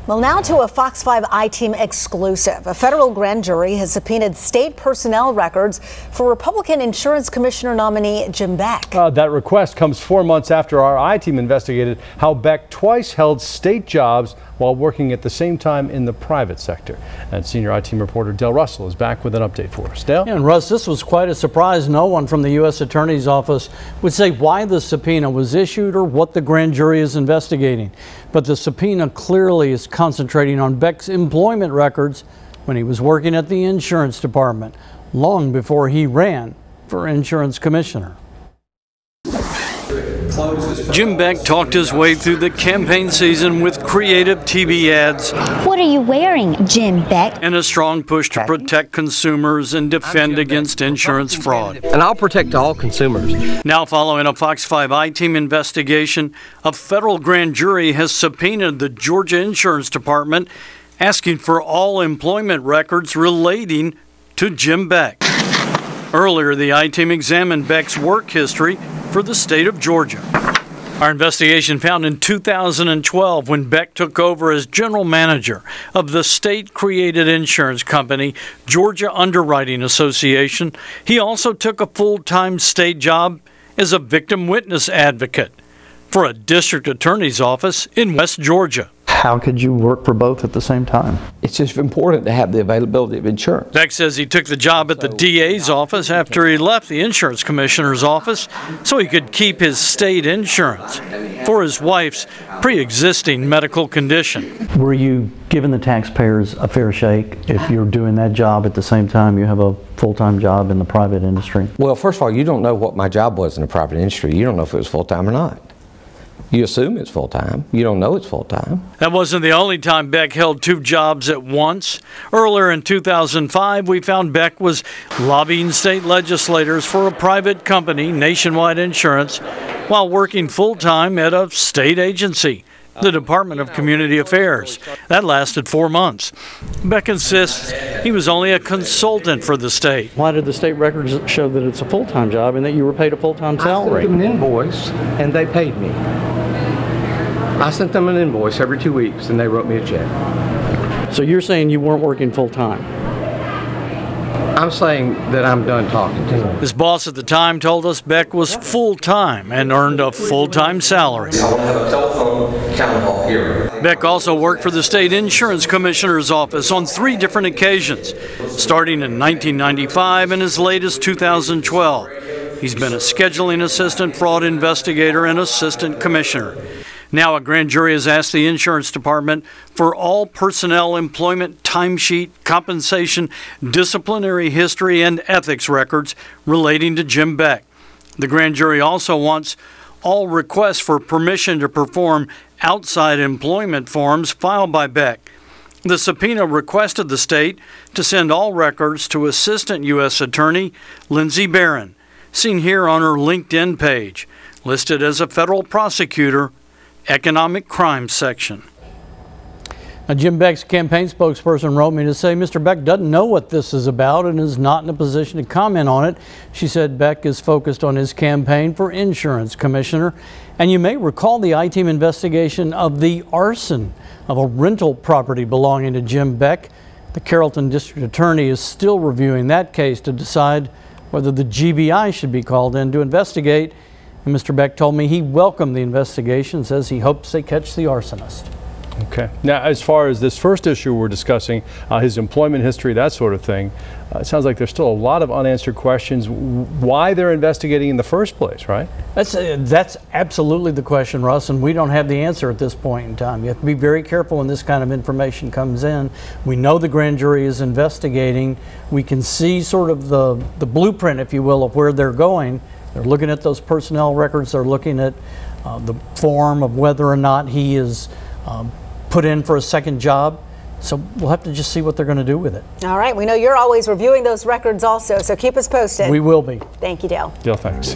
Well, now to a Fox 5 I-Team exclusive. A federal grand jury has subpoenaed state personnel records for Republican Insurance Commissioner nominee Jim Beck. That request comes 4 months after our I-Team investigated how Beck twice held state jobs while working at the same time in the private sector. And senior I-Team reporter Dale Russell is back with an update for us. Dale? Yeah, and Russ, this was quite a surprise. No one from the U.S. Attorney's Office would say why the subpoena was issued or what the grand jury is investigating. But the subpoena clearly is concentrating on Beck's employment records when he was working at the insurance department, long before he ran for insurance commissioner. Jim Beck talked his way through the campaign season with creative TV ads. What are you wearing, Jim Beck? And a strong push to protect consumers and defend against insurance fraud. And I'll protect all consumers. Now, following a Fox 5 I-Team investigation, a federal grand jury has subpoenaed the Georgia Insurance Department, asking for all employment records relating to Jim Beck. Earlier, the I-Team examined Beck's work history for the state of Georgia. Our investigation found in 2012, when Beck took over as general manager of the state-created insurance company, Georgia Underwriting Association, he also took a full-time state job as a victim witness advocate for a district attorney's office in West Georgia. How could you work for both at the same time? It's just important to have the availability of insurance. Beck says he took the job at the DA's office after he left the insurance commissioner's office so he could keep his state insurance for his wife's pre-existing medical condition. Were you giving the taxpayers a fair shake if you're doing that job at the same time you have a full-time job in the private industry? Well, first of all, you don't know what my job was in the private industry. You don't know if it was full-time or not. You assume it's full-time. You don't know it's full-time. That wasn't the only time Beck held two jobs at once. Earlier in 2005, we found Beck was lobbying state legislators for a private company, Nationwide Insurance, while working full-time at a state agency, the Department of Community Affairs. That lasted 4 months. Beck insists he was only a consultant for the state. Why did the state records show that it's a full-time job and that you were paid a full-time salary? I sent them an invoice, and they paid me. I sent them an invoice every 2 weeks, and they wrote me a check. So you're saying you weren't working full-time? I'm saying that I'm done talking to them. His boss at the time told us Beck was full-time and earned a full-time salary. I want to have a telephone town hall hearing. Beck also worked for the state insurance commissioner's office on 3 different occasions, starting in 1995 and as late as 2012. He's been a scheduling assistant, fraud investigator, and assistant commissioner. Now a grand jury has asked the insurance department for all personnel employment timesheet, compensation, disciplinary history, and ethics records relating to Jim Beck. The grand jury also wants all requests for permission to perform outside employment forms filed by Beck. The subpoena requested the state to send all records to Assistant U.S. Attorney Lindsey Barron, seen here on her LinkedIn page, listed as a federal prosecutor, Economic Crimes section. Now, Jim Beck's campaign spokesperson wrote me to say Mr. Beck doesn't know what this is about and is not in a position to comment on it. She said Beck is focused on his campaign for insurance commissioner. And you may recall the I-Team investigation of the arson of a rental property belonging to Jim Beck. The Carrollton District Attorney is still reviewing that case to decide whether the GBI should be called in to investigate. And Mr. Beck told me he welcomed the investigation, says he hopes they catch the arsonist. Okay. Now, as far as this first issue we're discussing, his employment history, that sort of thing, it sounds like there's still a lot of unanswered questions why they're investigating in the first place, right? That's absolutely the question, Russ, and we don't have the answer at this point in time. You have to be very careful when this kind of information comes in. We know the grand jury is investigating. We can see sort of the blueprint, if you will, of where they're going. They're looking at those personnel records. They're looking at the form of whether or not he is put in for a second job. So we'll have to just see what they're going to do with it. All right. We know you're always reviewing those records also, so keep us posted. We will be. Thank you, Dale. Dale, thanks.